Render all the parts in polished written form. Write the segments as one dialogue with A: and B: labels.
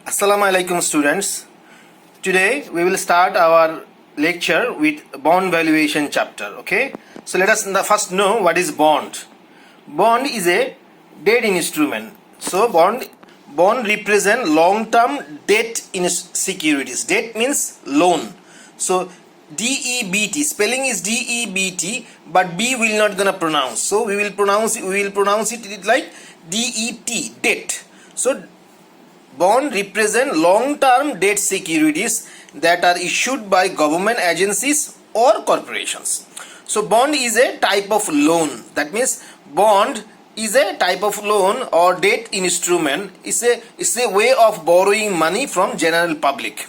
A: Assalamu alaikum students. Today we will start our lecture with bond valuation chapter. Okay. So let us first know what is bond. Bond is a debt instrument. So bond represent long term debt in securities. Debt means loan. So DEBT spelling is DEBT, but B will not gonna pronounce. So we will pronounce it like DET, debt. So bond represent long-term debt securities that are issued by government agencies or corporations. So bond is a type of loan. That means bond is a type of loan or debt instrument. It's a way of borrowing money from general public.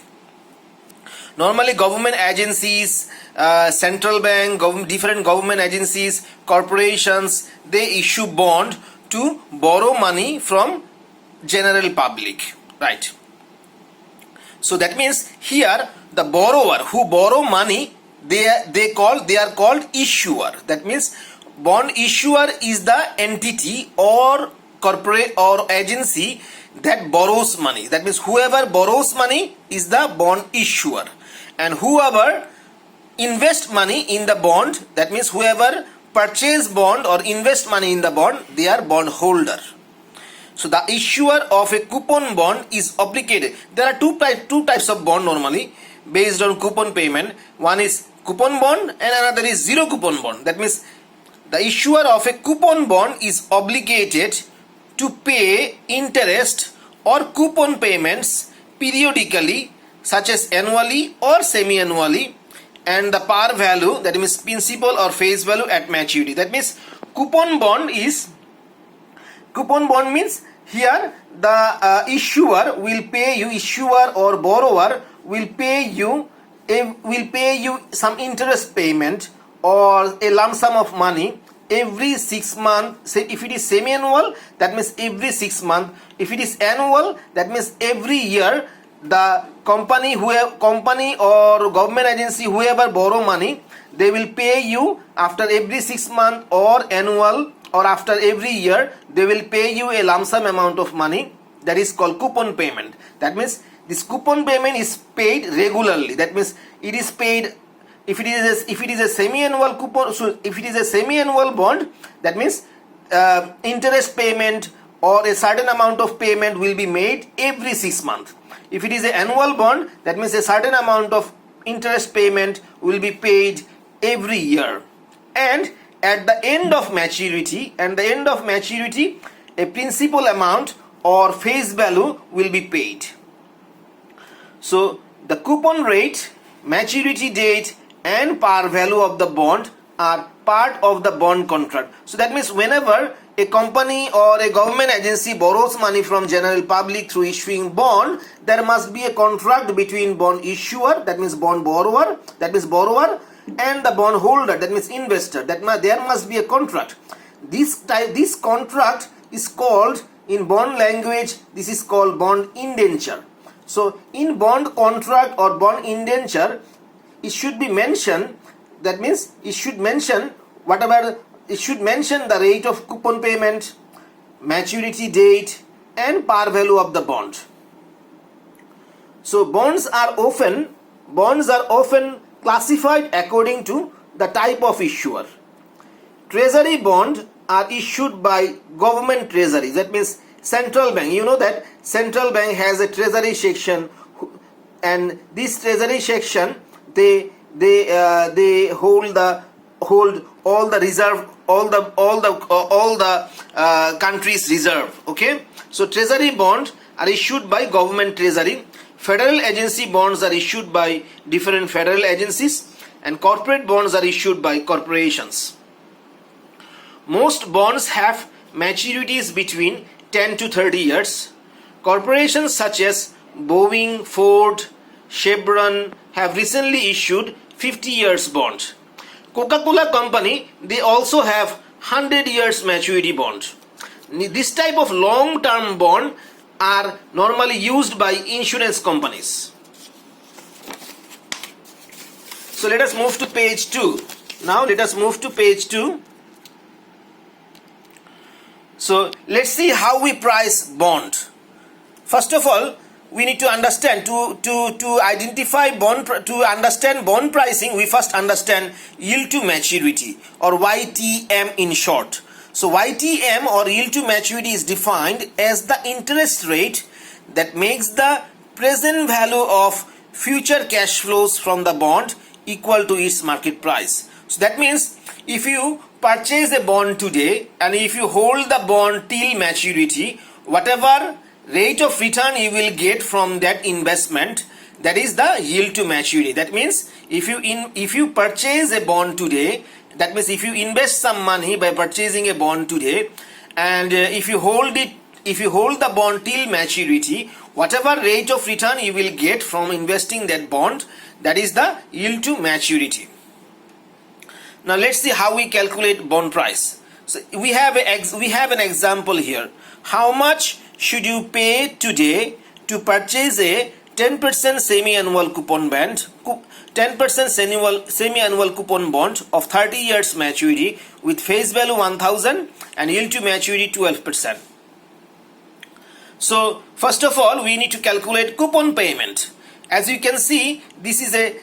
A: Normally government agencies, central bank, different government agencies, corporations, they issue bond to borrow money from general public, right? So that means here the borrower who borrow money, they are called issuer. That means bond issuer is the entity or corporate or agency that borrows money. That means whoever borrows money is the bond issuer, and whoever invest money in the bond, that means whoever purchase bond or invest money in the bond, they are bond holder. So the issuer of a coupon bond is obligated. There are two types of bond normally based on coupon payment. One is coupon bond and another is zero coupon bond. That means the issuer of a coupon bond is obligated to pay interest or coupon payments periodically, such as annually or semi-annually, and the par value, that means principal or face value at maturity. That means coupon bond means here the issuer will pay you, issuer or borrower will pay you some interest payment or a lump sum of money every 6 months. Say if it is semi-annual, that means every 6 months. If it is annual, that means every year. The company or government agency, whoever borrow money, they will pay you after every 6 months or annual, or after every year they will pay you a lump sum amount of money. That is called coupon payment. That means this coupon payment is paid regularly. That means it is paid if it is a semi-annual coupon. So if it is a semi-annual bond, that means interest payment or a certain amount of payment will be made every 6 months. If it is an annual bond, that means a certain amount of interest payment will be paid every year. And at the end of maturity, a principal amount or face value will be paid. So the coupon rate, maturity date, and par value of the bond are part of the bond contract. So that means whenever a company or a government agency borrows money from general public through issuing bond, there must be a contract between bond issuer, that means bond borrower, that means borrower, and the bond holder, that means investor. There must be a contract. This contract is called, in bond language, this is called bond indenture. So in bond contract or bond indenture, it should be mentioned, that means it should mention the rate of coupon payment, maturity date, and par value of the bond. So bonds are often classified according to the type of issuer. Treasury bond are issued by government treasury. That means central bank. You know that central bank has a treasury section, and this treasury section they hold all the reserve, all the country's reserve. Okay, so treasury bonds are issued by government treasury. Federal agency bonds are issued by different federal agencies, and corporate bonds are issued by corporations. Most bonds have maturities between 10 to 30 years. Corporations such as Boeing, Ford, Chevron have recently issued 50 years bond. Coca-Cola company, they also have 100 years maturity bond. This type of long-term bond are normally used by insurance companies. So let us move to page 2. Now let us move to page 2. So let's see how we price bond. First of all, we need to understand to identify to understand bond pricing. We first understand yield to maturity, or YTM in short. So YTM, or yield to maturity, is defined as the interest rate that makes the present value of future cash flows from the bond equal to its market price. So that means if you purchase a bond today and if you hold the bond till maturity, whatever rate of return you will get from that investment, that is the yield to maturity. That means if you purchase a bond today, that means if you invest some money by purchasing a bond today, and if you hold the bond till maturity, whatever rate of return you will get from investing that bond, that is the yield to maturity. Now let's see how we calculate bond price. So we have an example here. How much should you pay today to purchase a 10% semi-annual coupon bond, 10% semi-annual coupon bond of 30 years maturity with face value 1000 and yield to maturity 12%. So first of all, we need to calculate coupon payment. As you can see, this is a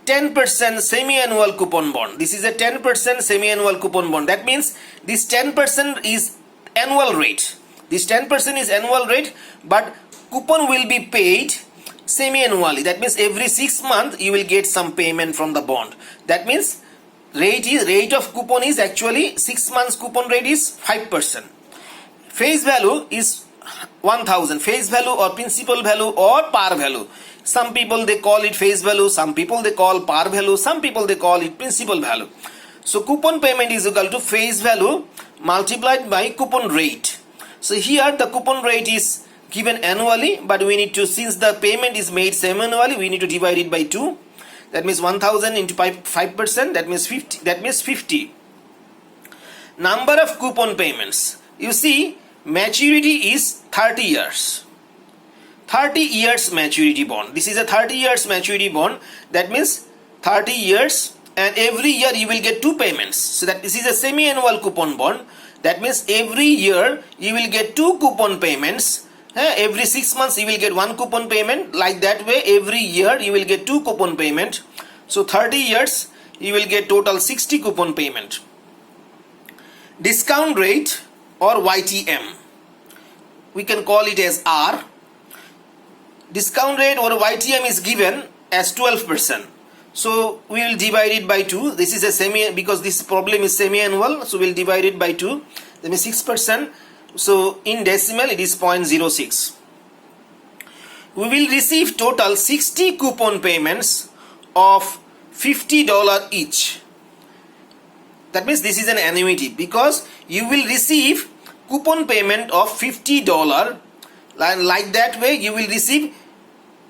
A: 10% semi-annual coupon bond. This is a 10% semi-annual coupon bond. That means this 10% is annual rate. This 10% is annual rate, but coupon will be paid semi-annually. That means every 6 months you will get some payment from the bond. That means rate of coupon is actually 6 months coupon rate is 5%. Face value is 1000. Face value or principal value or par value. Some people they call it face value, some people they call par value, some people they call it principal value. So coupon payment is equal to face value multiplied by coupon rate. So here the coupon rate is given annually, but we need to, since the payment is made semi-annually, we need to divide it by 2. That means 1000 into 5%, that means 50. That means 50. Number of coupon payments. You see, maturity is 30 years. 30 years maturity bond. This is a 30 years maturity bond. That means 30 years, and every year you will get 2 payments. So that this is a semi-annual coupon bond. That means every year you will get 2 coupon payments. Every 6 months you will get 1 coupon payment. Like that way, every year you will get 2 coupon payment. So 30 years you will get total 60 coupon payment. Discount rate or YTM. We can call it as R. Discount rate or YTM is given as 12%. So we will divide it by 2. This is because this problem is semi-annual, so we will divide it by 2. That means 6%. So in decimal it is 0.06. We will receive total 60 coupon payments of $50 each. That means this is an annuity, because you will receive coupon payment of $50, and like that way you will receive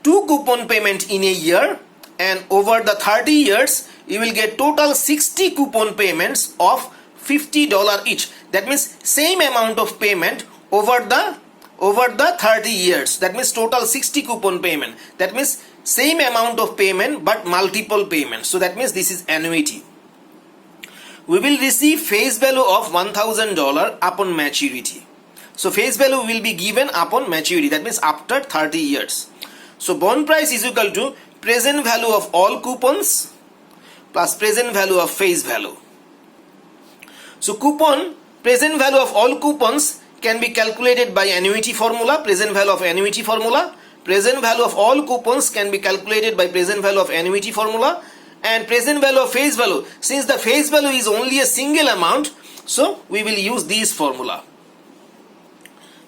A: 2 coupon payment in a year, and over the 30 years you will get total 60 coupon payments of $50 each. That means same amount of payment over the 30 years. That means total 60 coupon payment. That means same amount of payment but multiple payments. So that means this is annuity. We will receive face value of $1000 upon maturity. So face value will be given upon maturity. That means after 30 years. So bond price is equal to present value of all coupons plus present value of face value. So coupon present value of all coupons can be calculated by annuity formula, present value of annuity formula. Present value of all coupons can be calculated by present value of annuity formula, and present value of face value. Since the face value is only a single amount, so we will use this formula.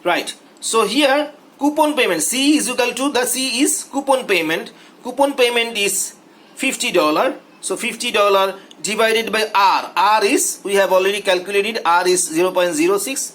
A: Right. So here coupon payment C is equal to, the C is coupon payment. Coupon payment is $50. So $50 divided by R. R is, we have already calculated, R is 0.06.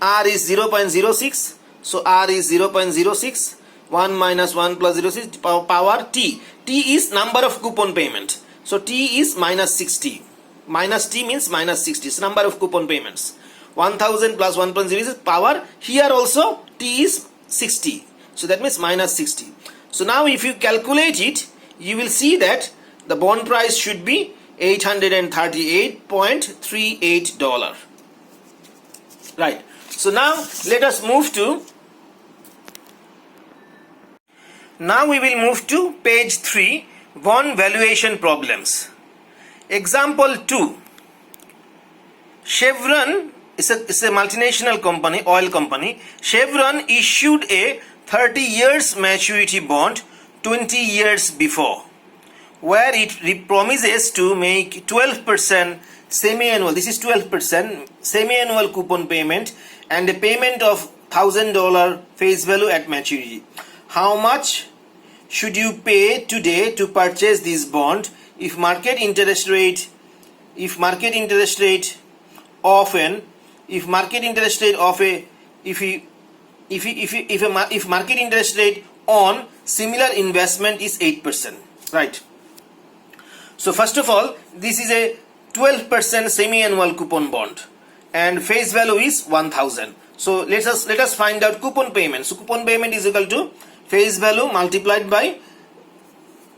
A: R is 0.06. So R is 0.06. 1 minus 1 plus 0.6 power T. T is number of coupon payment. So T is minus 60. Minus T means minus 60. So number of coupon payments. 1000 plus 1.06 power. Here also T is 60. So that means minus 60. So now if you calculate it, you will see that the bond price should be $838.38. Right. So now let us move to Now we will move to page 3, bond valuation problems. Example 2. Chevron is a multinational company, oil company. Chevron issued a 30 years maturity bond 20 years before, where it promises to make 12% semi-annual, this is 12% semi-annual coupon payment and a payment of $1,000 face value at maturity. How much should you pay today to purchase this bond if market interest rate of an if market interest rate on similar investment is 8%, right? So first of all, this is a 12% semi-annual coupon bond and face value is 1,000. So let us find out coupon payment. So coupon payment is equal to face value multiplied by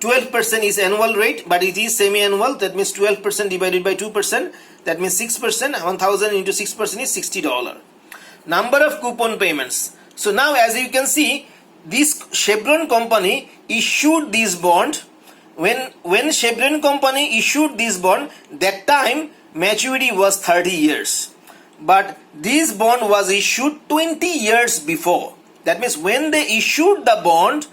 A: 12% is annual rate, but it is semi-annual. That means 12% divided by 2%. That means 6%. 1,000 into 6% is $60. Number of coupon payments. So now, as you can see, this Chevron company issued this bond. When Chevron company issued this bond, that time maturity was 30 years. But this bond was issued 20 years before. That means when they issued the bond,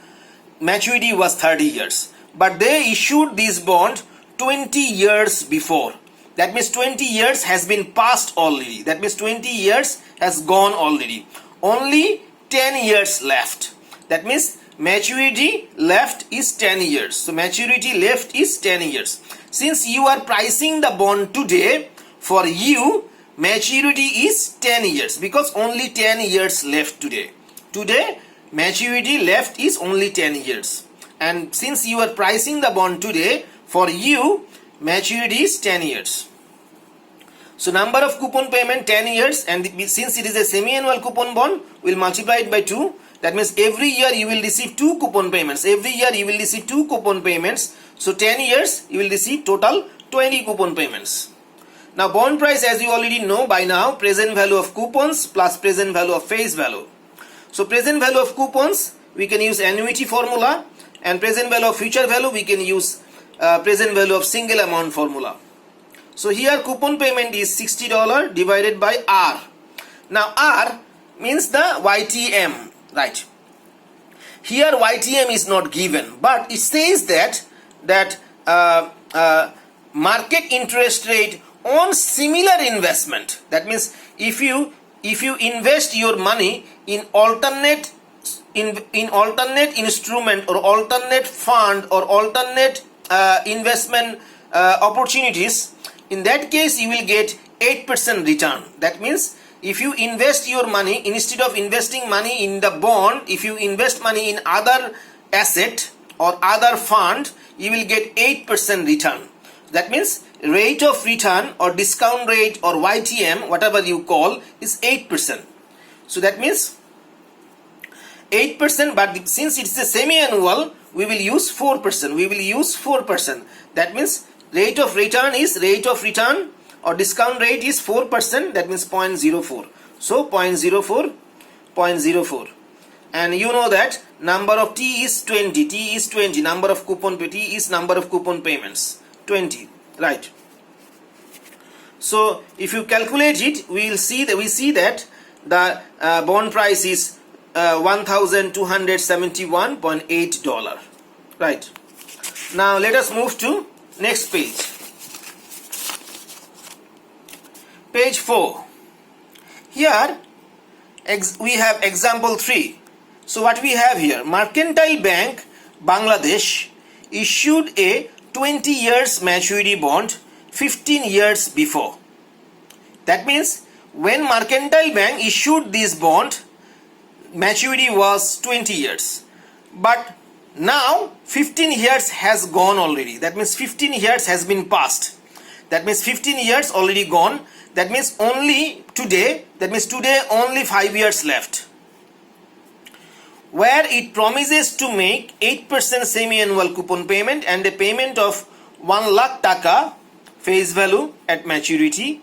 A: maturity was 30 years. But they issued this bond 20 years before. That means 20 years has been passed already. That means 20 years has gone already. Only 10 years left. That means maturity left is 10 years. So maturity left is 10 years. Since you are pricing the bond today, for you maturity is 10 years because only 10 years left today. Today maturity left is only 10 years. And since you are pricing the bond today, for you maturity is 10 years. So number of coupon payment 10 years, and since it is a semi-annual coupon bond, we'll multiply it by 2. That means every year you will receive 2 coupon payments. Every year you will receive 2 coupon payments. So 10 years you will receive total 20 coupon payments. Now bond price, as you already know by now, present value of coupons plus present value of face value. So present value of coupons we can use annuity formula, and present value of future value we can use present value of single amount formula. So here coupon payment is $60 divided by R. Now R means the YTM, right? Here YTM is not given, but it says that market interest rate on similar investment. That means if you invest your money in alternate instrument or alternate fund or alternate investment opportunities, in that case you will get 8% return. That means if you invest your money, instead of investing money in the bond, if you invest money in other asset or other fund, you will get 8% return. That means rate of return or discount rate or YTM, whatever you call, is 8%. So that means 8%, but since it's a semi-annual, we will use 4%. We will use 4%. That means rate of return or discount rate is 4%. That means 0.04. So 0.04. And you know that number of T is 20. T is 20. Number of coupon payments 20. Right. So if you calculate it, we see that the bond price is $1,271.8. Right. Now let us move to next page. Page 4. Here we have example 3. So what we have here, Mercantile Bank Bangladesh issued a 20 years maturity bond 15 years before. That means when Mercantile Bank issued this bond, maturity was 20 years. But now 15 years has gone already. That means 15 years has been passed. That means 15 years already gone. That means only today, only 5 years left, where it promises to make 8% semi-annual coupon payment and a payment of 1 lakh taka face value at maturity.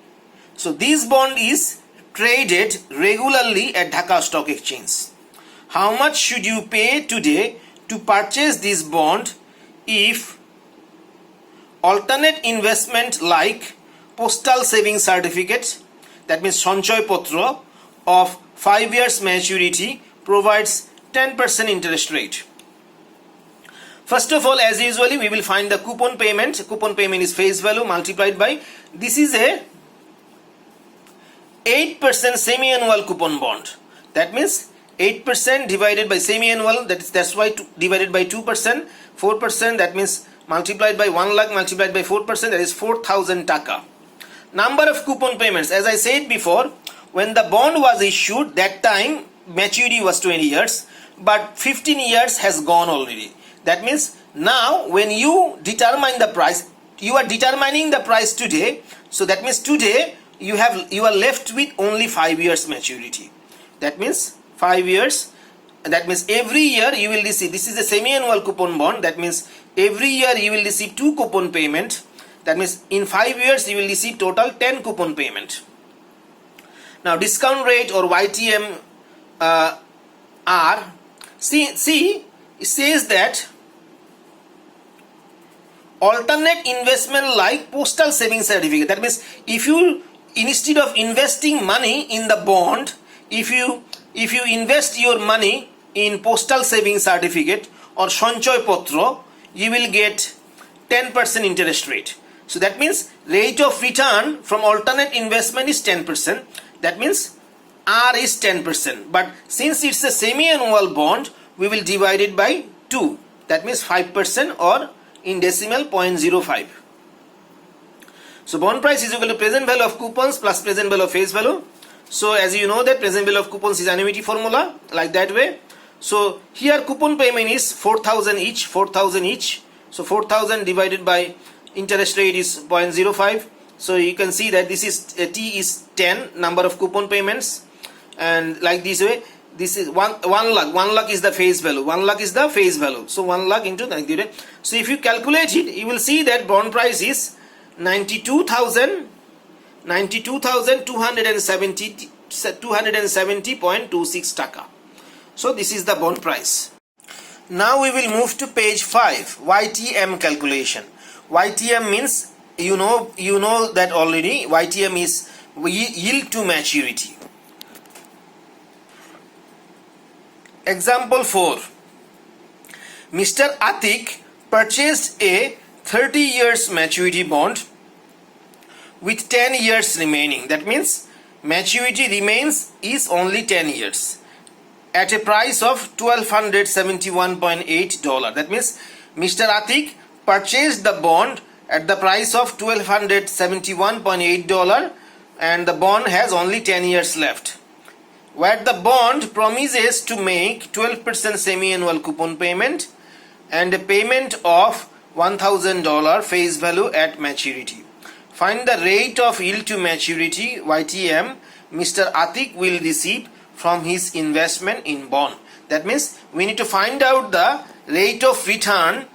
A: So this bond is traded regularly at Dhaka Stock Exchange. How much should you pay today to purchase this bond if alternate investment like postal savings certificate, that means সঞ্চয় পত্র of 5 years maturity provides 10% interest rate. First of all, as usually, we will find the coupon payment. Coupon payment is face value multiplied by, this is a 8% semi-annual coupon bond. That means 8% divided by semi-annual, that's why divided by 2%, 4%, that means multiplied by 1 lakh multiplied by 4%, that is 4,000 taka. Number of coupon payments, as I said before, when the bond was issued, that time maturity was 20 years, but 15 years has gone already. That means now when you determine the price, you are determining the price today, so that means today you are left with only 5 years maturity. That means 5 years, that means every year you will receive, this is a semi-annual coupon bond, that means every year you will receive 2 coupon payment. That means in 5 years you will receive total 10 coupon payment. Now discount rate or YTM are, see it says that alternate investment like postal savings certificate. That means if you, instead of investing money in the bond, if you invest your money in postal savings certificate or সঞ্চয় পত্র, you will get 10% interest rate. So that means rate of return from alternate investment is 10%. That means R is 10%. But since it's a semi-annual bond, we will divide it by 2. That means 5% or in decimal 0.05. So bond price is equal to present value of coupons plus present value of face value. So as you know that present value of coupons is annuity formula, like that way. So here coupon payment is 4,000 each, 4,000 each. So 4,000 divided by interest rate is 0.05. So you can see that this is T is 10 number of coupon payments, and like this way, this is 1 lakh. 1 lakh is the face value. 1 lakh is the face value. So 1 lakh into 90. So if you calculate it, you will see that bond price is 92,270.26 taka. So this is the bond price. Now we will move to page 5, YTM calculation. YTM means, you know that already. YTM is yield to maturity. Example 4. Mr. Atik purchased a 30 years maturity bond with 10 years remaining. That means maturity remains is only 10 years at a price of $1,271.8. That means Mr. Atik purchased the bond at the price of $1,271.8, and the bond has only 10 years left, where the bond promises to make 12% semi-annual coupon payment and a payment of $1,000 face value at maturity. Find the rate of yield to maturity, YTM, Mr. Atik will receive from his investment in bond. That means we need to find out the rate of return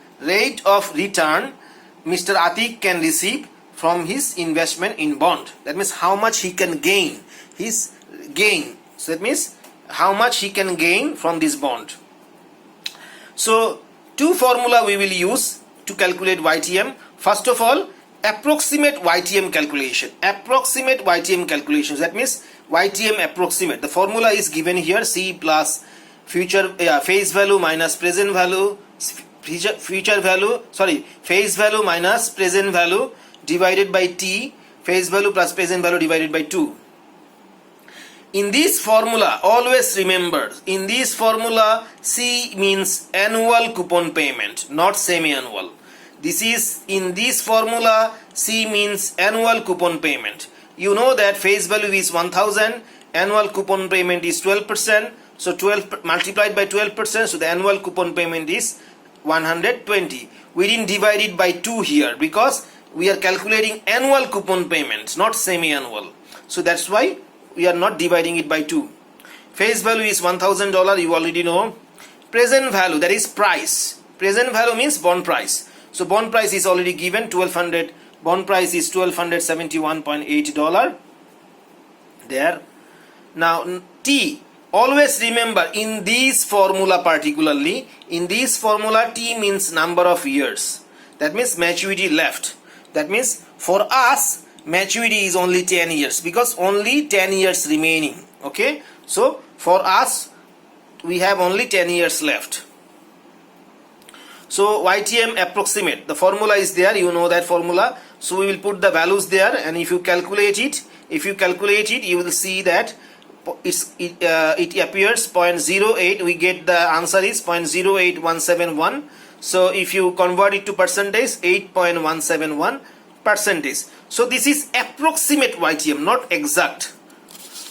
A: Mr. Atik can receive from his investment in bond. That means how much he can gain, his gain. So that means how much he can gain from this bond. So two formula we will use to calculate YTM. First of all, approximate YTM calculation. Approximate YTM calculations. That means YTM approximate. The formula is given here: C plus face value minus present value, face value minus present value divided by T, face value plus present value divided by 2. In this formula, always remember, in this formula, C means annual coupon payment, not semi-annual. This is, in this formula, C means annual coupon payment. You know that face value is 1,000, annual coupon payment is 12%, so 12 multiplied by 12%, so the annual coupon payment is 120. We didn't divide it by 2 here because we are calculating annual coupon payments, not semi-annual. So that's why we are not dividing it by 2. Face value is $1,000, you already know. Present value, that is price. Present value means bond price. So bond price is already given, 1200. Bond price is $1,271.8 there. Now T, always remember in this formula, particularly in this formula, T means number of years. That means maturity left. That means for us maturity is only 10 years because only 10 years remaining. Okay, so for us we have only 10 years left. So YTM approximate, the formula is there, you know that formula. So we will put the values there, and if you calculate it, you will see that it appears 0.08. We get the answer is 0.08171. So if you convert it to percentage, 8.171 percentage. So this is approximate YTM, not exact,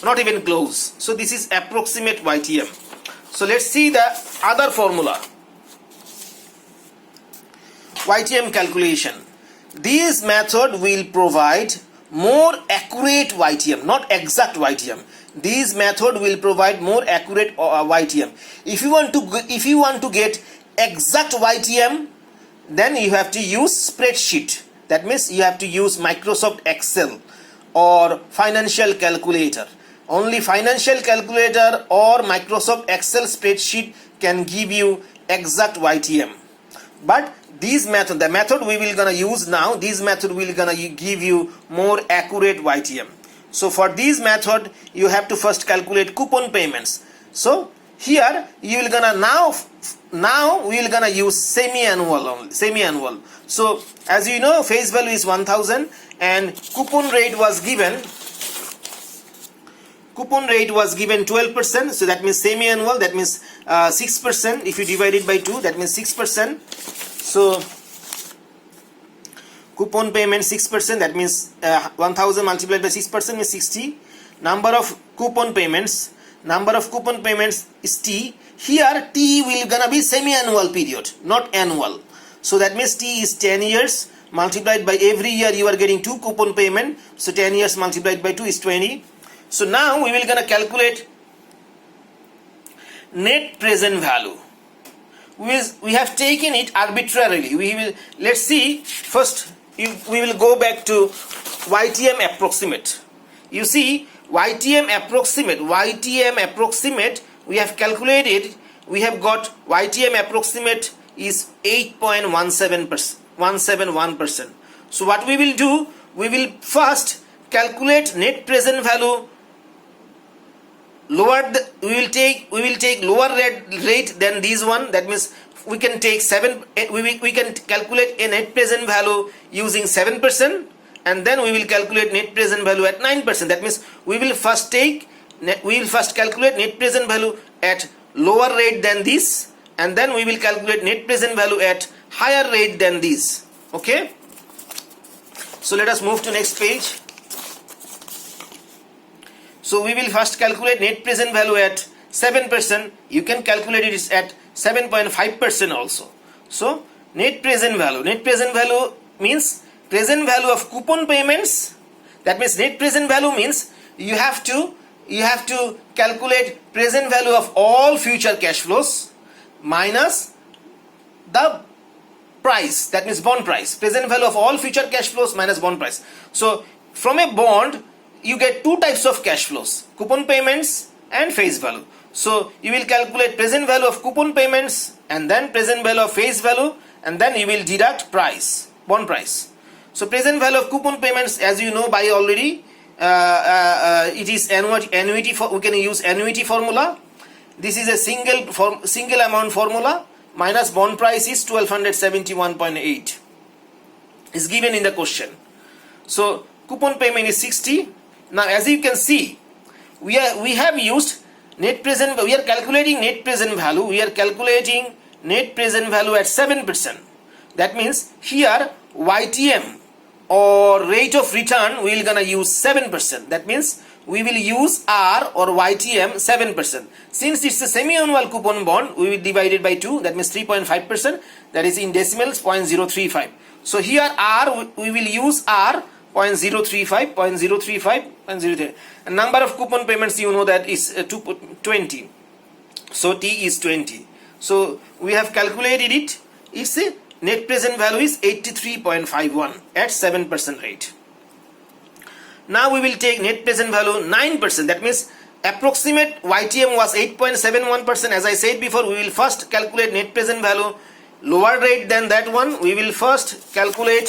A: not even close. So this is approximate YTM. So let's see the other formula, YTM calculation. This method will provide more accurate YTM, not exact YTM. This method will provide more accurate YTM. If you want to get exact YTM, then you have to use spreadsheet. That means you have to use Microsoft Excel or financial calculator. Only financial calculator or Microsoft Excel spreadsheet can give you exact YTM. But this method, the method we will gonna use now, this method will gonna give you more accurate YTM. So for this method you have to first calculate coupon payments. So here you will gonna now we will gonna use semi-annual only, semi-annual. So as you know, face value is 1000 and coupon rate was given 12%. So that means semi-annual, that means 6%. If you divide it by 2, that means 6%. So coupon payment 6%, that means 1000 multiplied by 6% means 60. Number of coupon payments is T. Here T will gonna be semi-annual period, not annual. So that means T is 10 years multiplied by every year you are getting 2 coupon payment. So 10 years multiplied by 2 is 20. So now we will gonna calculate net present value. We have taken it arbitrarily. Let's see first. We will go back to YTM approximate. You see, YTM approximate we have calculated. We have got YTM approximate is 8.171%. So what we will do, we will first calculate net present value. We will take lower rate than this one. That means we can take we can calculate a net present value using 7%, and then we will calculate net present value at 9%. That means we will first calculate net present value at lower rate than this, and then we will calculate net present value at higher rate than this. Okay, so let us move to next page. So we will first calculate net present value at 7%. You can calculate it at 7.5% also. So net present value means present value of coupon payments. That means net present value means you have to calculate present value of all future cash flows minus the price. That means bond price. Present value of all future cash flows minus bond price. So from a bond you get two types of cash flows, coupon payments and face value. So you will calculate present value of coupon payments and then present value of face value, and then you will deduct price, bond price. So present value of coupon payments, as you know by already, it is annuity. We can use annuity formula. This is a single amount formula. Minus bond price is 1271.8 is given in the question. So coupon payment is 60. Now as you can see, we have used net present. We are calculating net present value. We are calculating net present value at 7%. That means here YTM or rate of return we will gonna use 7%. That means we will use R or YTM 7%. Since it's a semi-annual coupon bond, we will divide it by 2. That means 3.5%. That is in decimals 0.035. So here R we will use R 0.035, 0.035. And number of coupon payments, you know that is 20. So T is 20. So we have calculated it. Its net present value is 83.51 at 7% rate. Now we will take net present value 9%. That means approximate YTM was 8.71%. As I said before, we will first calculate net present value lower rate than that one. We will first calculate,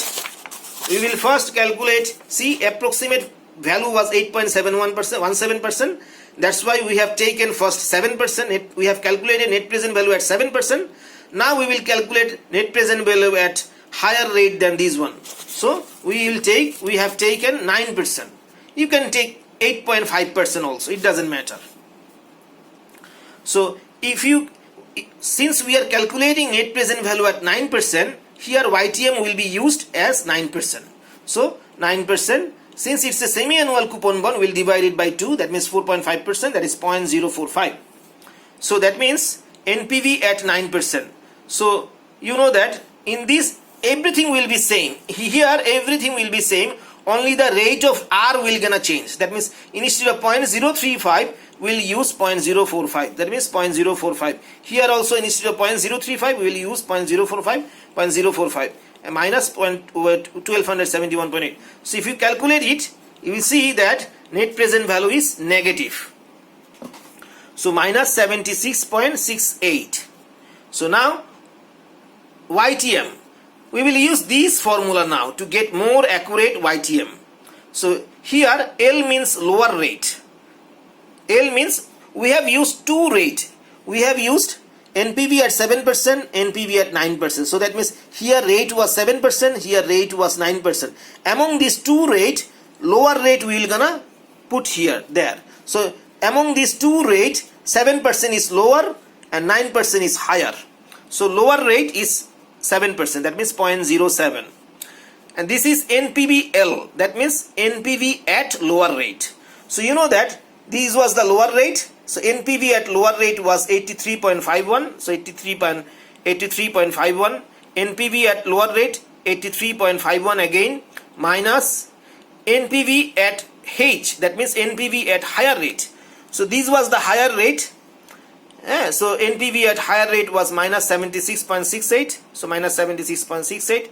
A: see, approximate value was 8.71%, that's why we have taken first 7%. We have calculated net present value at 7%. Now we will calculate net present value at higher rate than this one. So we have taken 9%. You can take 8.5% also, it doesn't matter. So since we are calculating net present value at 9%, here YTM will be used as 9%. So 9%, since it's a semi-annual coupon bond, we'll divide it by 2, that means 4.5%, that is 0.045. So that means NPV at 9%. So you know that in this everything will be same. Here everything will be same, only the rate of R will gonna change. That means instead of 0.035, we'll use 0.045. That means 0.045. Here also instead of 0.035, we will use 0.045, and minus 1271.8. So if you calculate it, you will see that net present value is negative. So minus 76.68. So now YTM, we will use this formula now to get more accurate YTM. So here L means lower rate. L means we have used two rate. We have used NPV at 7%, NPV at 9%. So that means here rate was 7%, here rate was 9%. Among these two rate, lower rate we will gonna put here, there. So among these two rate, 7% is lower and 9% is higher. So lower rate is 7%, that means 0.07. And this is NPVL, that means NPV at lower rate. So you know that this was the lower rate. So NPV at lower rate was 83.51. So 83.51. NPV at lower rate 83.51 again, minus NPV at H, that means NPV at higher rate. So this was the higher rate. So NPV at higher rate was minus 76.68. So minus 76.68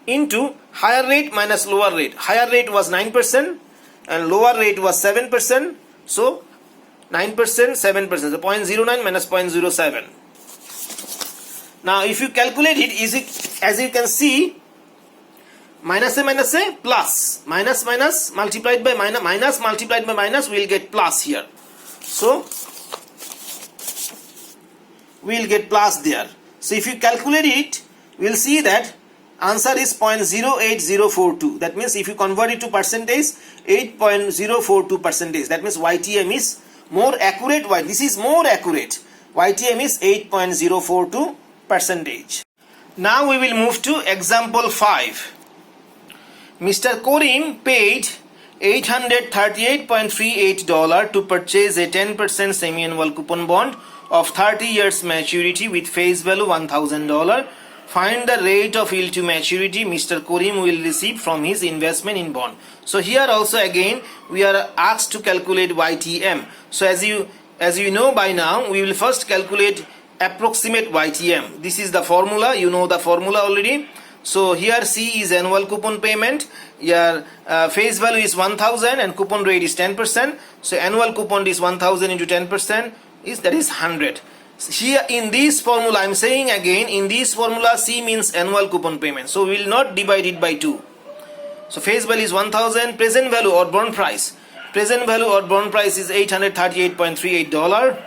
A: into higher rate minus lower rate. Higher rate was 9% and lower rate was 7%. So 9%, 7%. So 0.09 minus 0.07. Now if you calculate it, as you can see, minus a plus. Minus multiplied by minus multiplied by minus, we will get plus here. So we will get plus there. So if you calculate it, we will see that answer is 0.08042. That means if you convert it to percentage, 8.042 percentage. That means YTM is more accurate. This is more accurate. YTM is 8.042 percentage. Now we will move to example 5. Mr. Korim paid $838.38 to purchase a 10% semi-annual coupon bond of 30 years maturity with face value $1,000. Find the rate of yield to maturity Mr. Korim will receive from his investment in bond. So here also again we are asked to calculate YTM. So as you know by now, we will first calculate approximate YTM. This is the formula. You know the formula already. So here C is annual coupon payment. Your face value is 1,000 and coupon rate is 10%. So annual coupon is 1,000 into 10%. That is 100. Here in this formula, I am saying again, in this formula C means annual coupon payment. So we will not divide it by 2. So face value is 1,000. Present value or bond price. Present value or bond price is $838.38.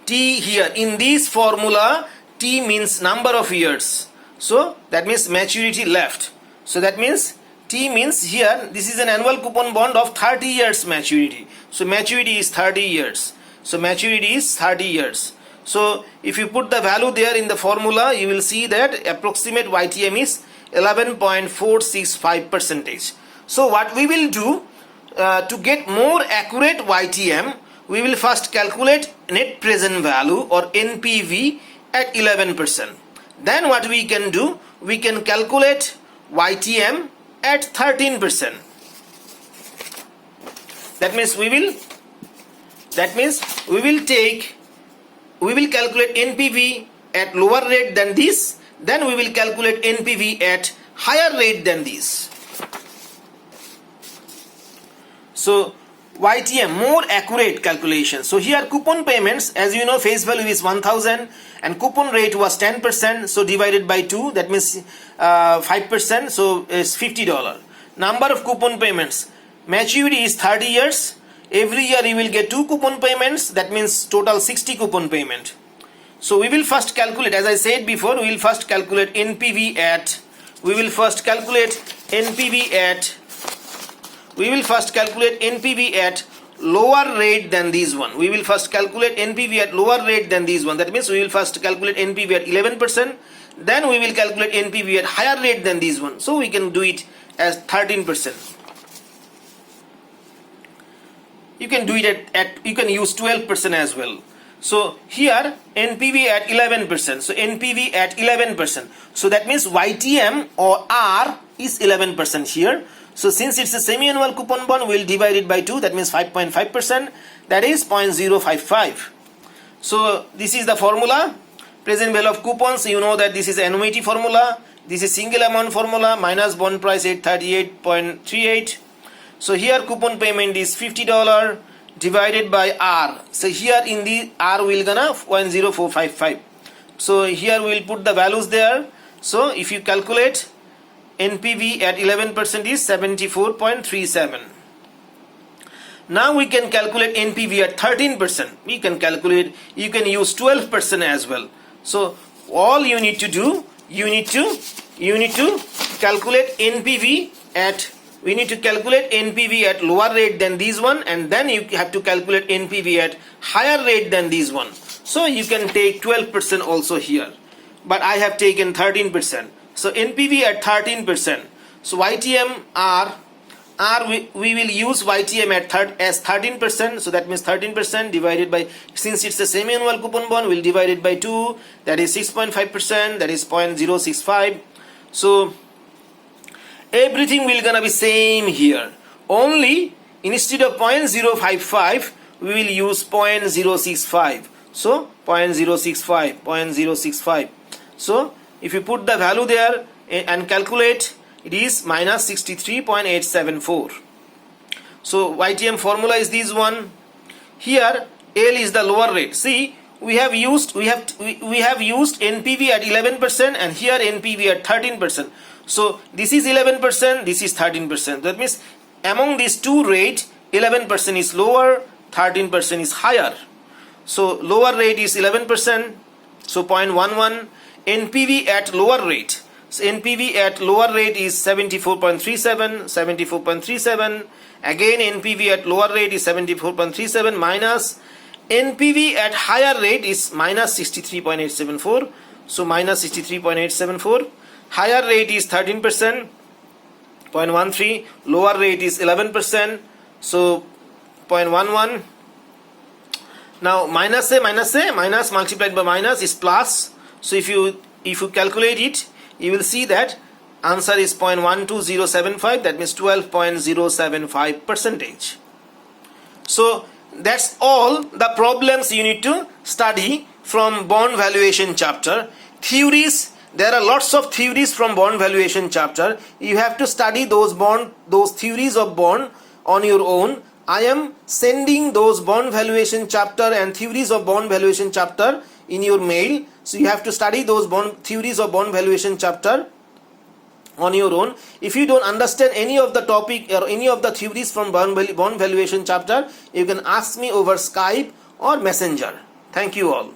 A: T here in this formula, T means number of years. So that means maturity left. So that means T means here this is an annual coupon bond of 30 years maturity. So maturity is 30 years. So maturity is 30 years. So if you put the value there in the formula, you will see that approximate YTM is 11.465 percentage. So what we will do to get more accurate YTM, we will first calculate net present value or NPV at 11%. Then what we can do, we can calculate YTM at 13%. That means we will calculate NPV at lower rate than this, then we will calculate NPV at higher rate than this. So YTM, more accurate calculation. So here coupon payments, as you know, face value is 1000 and coupon rate was 10%, so divided by 2, that means 5%, so it's $50. Number of coupon payments, maturity is 30 years. Every year you will get 2 coupon payments, that means total 60 coupon payment. So we will first calculate, as I said before, we will first calculate NPV at lower rate than this one. We will first calculate NPV at lower rate than this one. That means we will first calculate NPV at 11%. Then we will calculate NPV at higher rate than this one. So we can do it as 13%. You can do it you can use 12% as well. So here NPV at 11%. So NPV at 11%. So that means YTM or R is 11% here. So since it's a semi-annual coupon bond, we'll divide it by 2. That means 5.5%. That is 0.055. So this is the formula. Present value of coupons. You know that this is annuity formula. This is single amount formula minus bond price 838.38. So here coupon payment is $50 divided by R. So here in the R we'll gonna 0.0455. So here we'll put the values there. So if you calculate, NPV at 11% is 74.37. Now we can calculate NPV at 13%. We can calculate, you can use 12% as well. So all you need to do, you need to calculate NPV at, we need to calculate NPV at lower rate than this one, and then you have to calculate NPV at higher rate than this one. So you can take 12% also here, but I have taken 13%. So NPV at 13%. So YTM R we will use YTM at as 13%. So that means 13% divided by, since it's a semi-annual coupon bond, we'll divide it by 2. That is 6.5%. That is 0.065. So everything will gonna be same here. Only instead of 0.055, we will use 0.065. So 0.065. So if you put the value there and calculate, it is minus 63.874. So YTM formula is this one. Here L is the lower rate. See, we have used NPV at 11% and here NPV at 13%. So this is 11%, this is 13%. That means among these two rates, 11% is lower, 13% is higher. So lower rate is 11%, so 0.11. NPV at lower rate. So NPV at lower rate is 74.37. Again NPV at lower rate is 74.37 minus NPV at higher rate is minus 63.874. So minus 63.874. Higher rate is 13%, 0.13. Lower rate is 11%, so 0.11. Now minus multiplied by minus is plus. So if you calculate it, you will see that answer is 0.12075. That means 12.075%. So that's all the problems you need to study from bond valuation chapter. Theories, there are lots of theories from bond valuation chapter. You have to study those theories of bond on your own. I am sending those bond valuation chapter and theories of bond valuation chapter in your mail. So you have to study those theories of bond valuation chapter on your own. If you don't understand any of the topic or any of the theories from bond valuation chapter, you can ask me over Skype or Messenger. Thank you all.